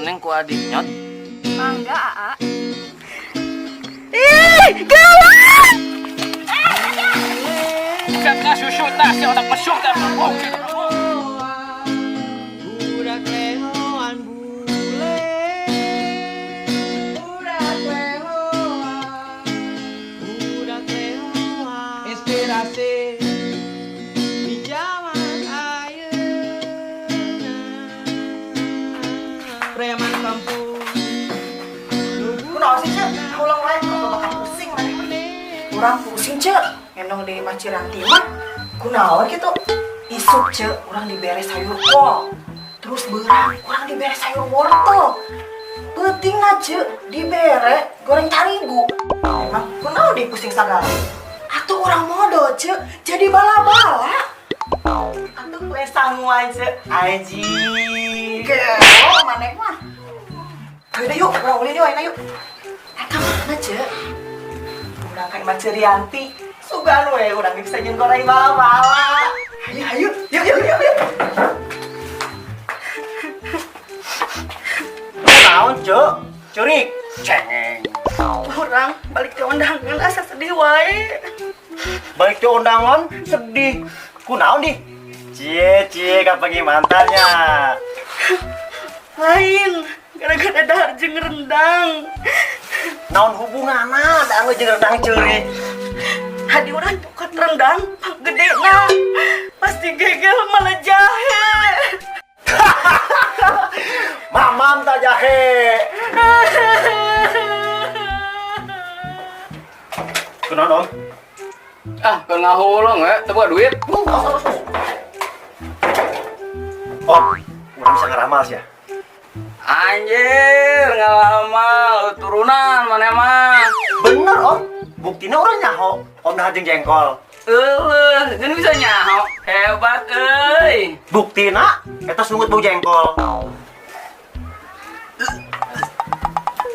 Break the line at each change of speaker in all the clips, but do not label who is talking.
neng ku adiknya.
Mangga, Aa. Ih, gawat!
Kakak susu tak si otak mesum tak berbong.
Budak lehoan bule, budak lehoan, budak lehoan. Inspirasi di zaman ayeuna, preman kampung.
Kunaon sih, Cek? Ulang wae, kalau bakal pusing mana. Urang pusing, Cek. Ngendong di Maciranti mah. Kunaon gitu? Isuk, Cek, urang dibere sayur kol. Terus beurang, urang dibere sayur wortel. Pentingna, Cek, dibere goreng tarigu. Emang kunaon dipusing sagala? Atuh urang modal, Cek, jadi bala-bala. Atuh kue sangua, Cek. Aji. Gelo maneh mah. Ayo yuk, urang ulin yuk, ayo yuk. Eta mana, Cek? Urang kayak Macerianti. Sugan we, urang bisa goreng bala-bala. Ayo, yuk.
Naon, Cuk? Curik. Cengeng.
Urang balik ke undangan asa sedih wae.
Balik ke undangan sedih. Kunaon di? Cie, kapagi mantannya.
Lain, gara-gara dahar jeung rendang.
Naon hubunganna da anu jeung rendang curik?
Hadi urang bukan rendang, pang gedena. Pasti gegel malah jahe.
Mamam tak jahe. Kunaon, Om?
Ah, keur ngahulung we, teu boga duit.
Om, urang bisa ngaramal sih ya.
Anjir, ngalamal turunan mana mah.
Bener, Om. Buktinya urang nyaho. Om dah jeung jengkol.
Geus bisa nyaho. Hebat euy.
Buktina eta sungut bau jengkol.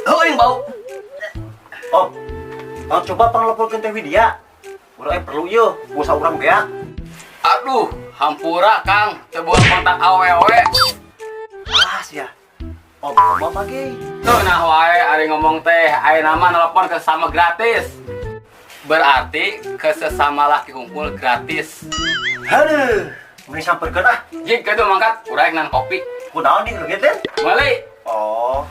Heuing bau.
Om, coba pangelepulkeun Teh Widya. Urang perlu yeuh, usaha urang gea.
Aduh, hampura Kang, teu boga kontak awewe.
Alas ya. Om, apa ge?
Tuh nah wae ari ngomong teh, ayeuna mah nelpon ke sesama gratis. Berarti ke sesama laki kumpul gratis.
Haduh, mending samperkeun ah.
Jika itu mangkat, urang nan kopi.
Kunaon di ngeugeutkeun?
Meuli.
Oh.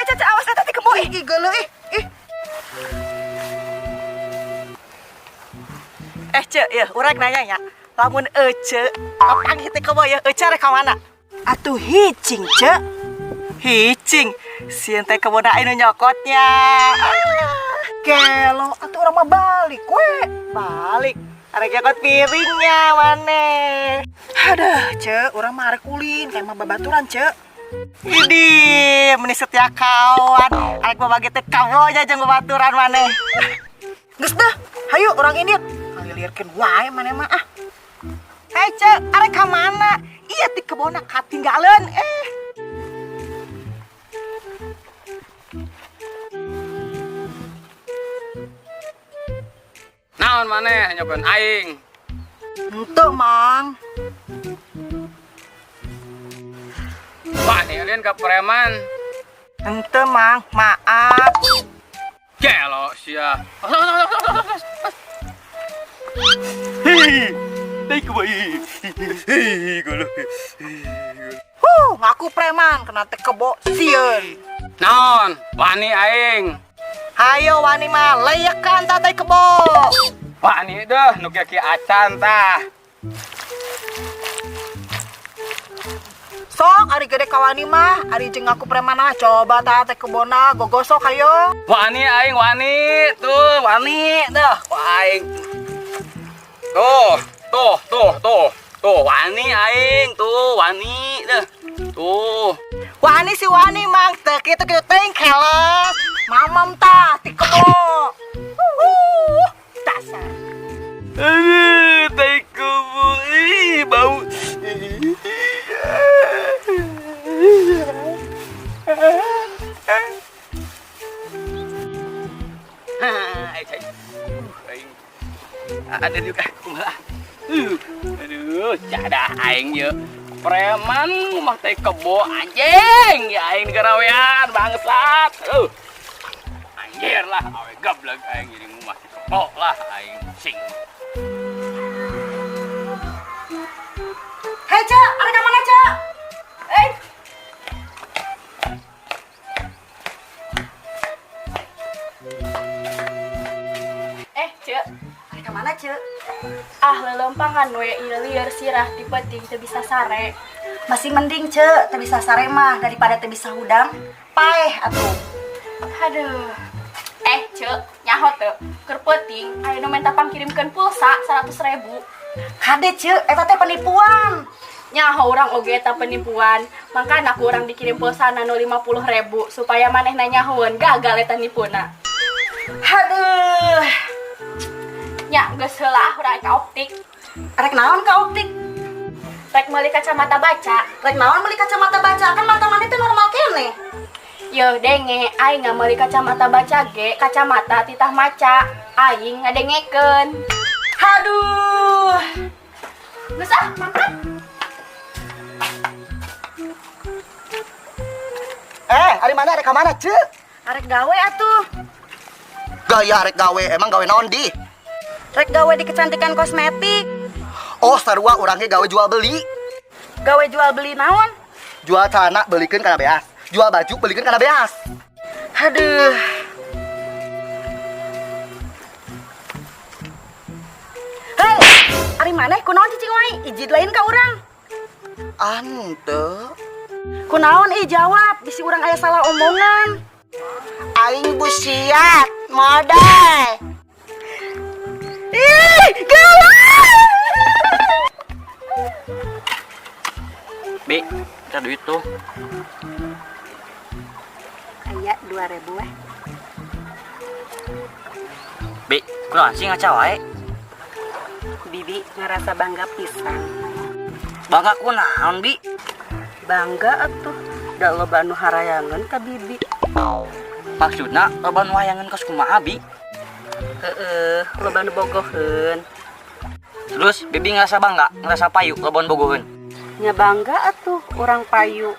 Cek, awas hati kebo. Ih, geuleuh ih. Cek, ya, urang nanya nya. Lamun Cek, kapan hiti kebo ya? Rek ka mana? Atuh hicing, Cek. Hicing. Sieun teh kebona anu nyokotnya. Gelo, atuh urang mah balik we. Balik. Arek nyokot piringnya maneh. Aduh, Cek, urang mah arek ulin, kayak mah babaturan, Cek. Idi, meni setia kawan. Arek babage teh kawonya jeung babaturan maneh. Geus dah, hayu urang ini. Ngalilirkeun wae maneh mah ah. Hei Cek, arek ka mana? Iya ti kebona katinggaleun
Naon maneh nyokeun aing?
Henteu, Mang.
Wah, ninggalin ke preman.
Henteu, Mang. Maaf.
Gelo sia.
Hei, teh kubai. Hei, golo.
Ngaku preman kena teh kebo sieun.
Naon? Wani aing.
Hayo wani mah leyekan teh kebo.
Wani deh nu kieu acan tah.
Sok ari gede kawani mah, ari jeung aku preman ah coba teh kebona gogosok hayo.
Wani aing wani, tuh wani dah aing. Tuh wani aing tuh wani dah. Tuh.
Wani si wani mang teu kitu teuing keles. Mamam tah ti kebo. Dasar.
Aduh, tai kubu. Ih, bau. Ada juga kumaha. Aduh, cadah aing ye. Preman mah teh kebo anjing, ya aing garawean bangsat. Anjir lah, awe gablek aing jadi mah kebo lah aing sing.
Hei, Cek, ada ke mana, Cek?
Cek,
Ada ke mana, Cek?
lelempangan we ieu lieur sirah di peuting teu bisa sare.
Masih mending, Cek, teu bisa sare mah daripada teu bisa hudang. Paeh atuh.
Aduh. Cek, nyaho teu? Keur peuting aya nu minta pangkirimkeun pulsa 100.000.
Kade, Cek, eta teh penipuan.
Nyaho urang oge eta penipuan. Makana ku urang dikirim pulsa nu 50.000 supaya manehna nyahoeun gagal eta nipuna.
Aduh.
Nya geus heula urang ka optik.
Rek naon ka optik?
Rek meuli kacamata baca.
Rek naon beli kacamata baca? Kan mata maneh teh normal kene.
Yo denge, aing meuli kacamata baca ge, kacamata titah maca. Aing ngadengekeun.
Aduh.
Geus makan.
Ari mana arek ka mana, Cek?
Arek gawe atuh.
Gaya arek gawe, emang gawe naon di?
Rek gawe di kecantikan kosmetik.
Oh, sarua urang ge gawe jual beli.
Gawe jual beli naon?
Jual celana beulikeun kana beas. Jual baju beulikeun kana beas.
Aduh. Hei, ari maneh kunaon cicing wae? Ijid lain ka urang.
Ante,
Kunaon jawab, bisi urang aya salah omongan.
aing busiat, modal.
Ih, galak.
Bi, kita duit tuh.
Aya 2.000 weh.
Bi, kunaon sih ngaca wae?
Bibi ngerasa bangga pisan.
Bangga kunaon, Bi?
Bangga atuh, da loba nu harayangan ka bibi.
Maksudna loba nu wayangan kos kumaha, Bi?
Loba nu bogoheun.
Terus Bibi ngerasa bangga, ngerasa payu loba nu bogoheun.
Nya bangga atuh urang payu.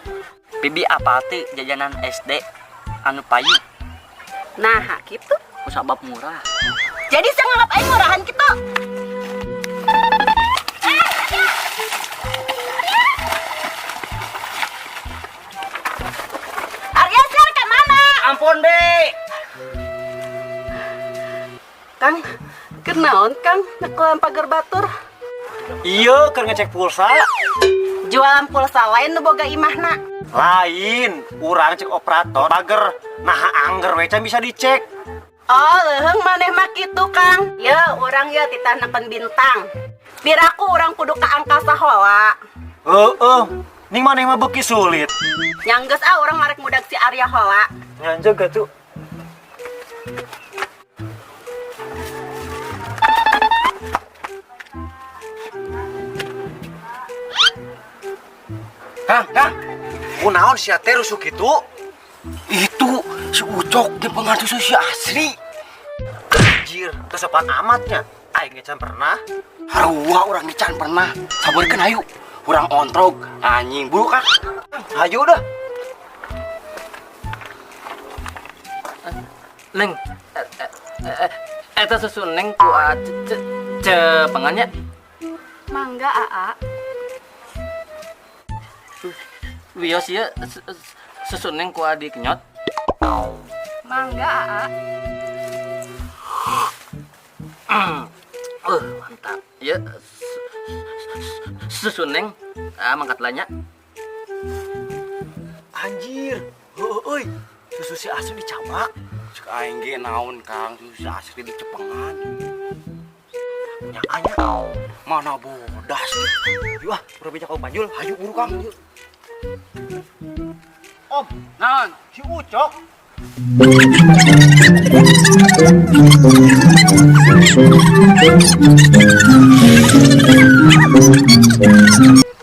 Bibi apal teh jajanan SD anu payu
Nah, kitu.
kusabab murah.
Jadi saya nganggap aing murahan kitu. Arya Sar ke mana?
Ampun, Bi.
Kang, kenaon Kang nekelan pagar batur?
Iya, keur ngecek pulsa.
Jualan pulsa lain nu boga imahna.
Lain, urang cek operator pager. Nah, angger we can bisa dicek.
Oh, leuheung maneh mah kitu Kang. Ya, urang ya titahnakeun bintang. Piraku urang kudu ka angkasa heula.
Ning maneh mah beuki sulit.
Nyanggeus urang marek mudag si Arya heula.
Nyanjog tuh. Kang, kunaon sia teh rusuh kitu?
Itu si Ucok jeung pengantu si Asri.
Anjir, tesepan amatnya. Aing ngecan pernah.
Harua urang can pernah. Sabeurkeun ayu. Urang ontrog anjing buru Kang.
Hayu dah.
Neng, eta susu Neng ku cepengannya.
Mangga Aa.
Wios ieu susu Neng ku adi kenyot.
Mangga Aa.
Mantap. Ieu susu Neng mangkat lanya.
Anjir. Heueuy. Susu si Asri dicamak.
Cek aing ge naon Kang, susu si Asri dicepengan.
Nya anya. Mana bodas. Yuk ah, urang beja kau panjul. Hayu buru Kang. Om,
Naon?
si Ucok.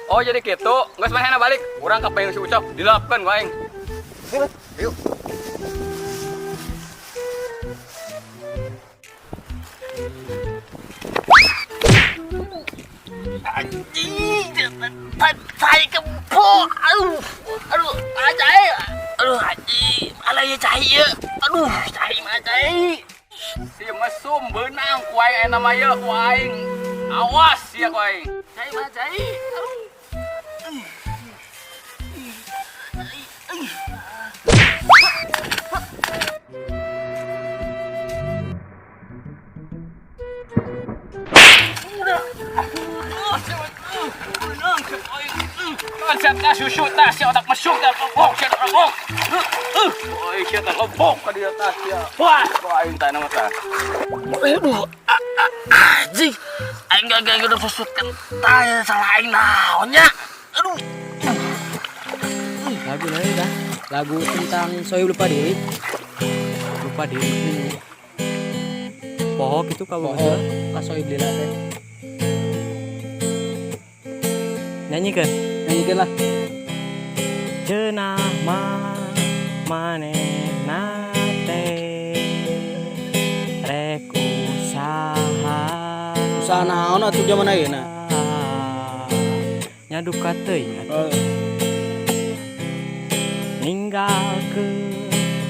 Oh jadi gitu, geus manehna balik. Urang ka payung si Ucok, dilapkeun ku aing.
Yuk. Tai kempok. Aduh, ajai. Aduh, haji, malah ya cahaya. Aduh, cahaya mah cahaya.
Si mesum benang kuai namanya kuai. Awas ya kuai.
Cahaya mah cahaya.
Siat ka susut ta, siat otak mesum ta, lembok, siat lembok. Oi, siat lembok ka dia ta, siat. Wah, kuai ta nama ta.
Aduh, anjing. Aing gak udah pesutkan tanya salah aing naonnya. Aduh.
Lagu lain dah. Lagu tentang Sohib lupa diri. Lupa diri. Pohok itu kalau Kak Sohib lila teh. Nyanyikan lah. Cenah manehna teh rek usaha naon atuh zaman ayeuna nyadup ka teuing ninggal ke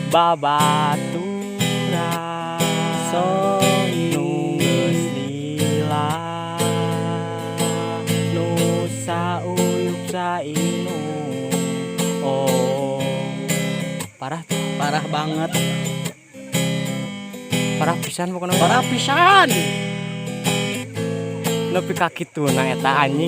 babaturan nu geus lila nu sauyuk sainu oh parah banget parah pisan pokoknya parah pisan nepi ka kitu na eta anjing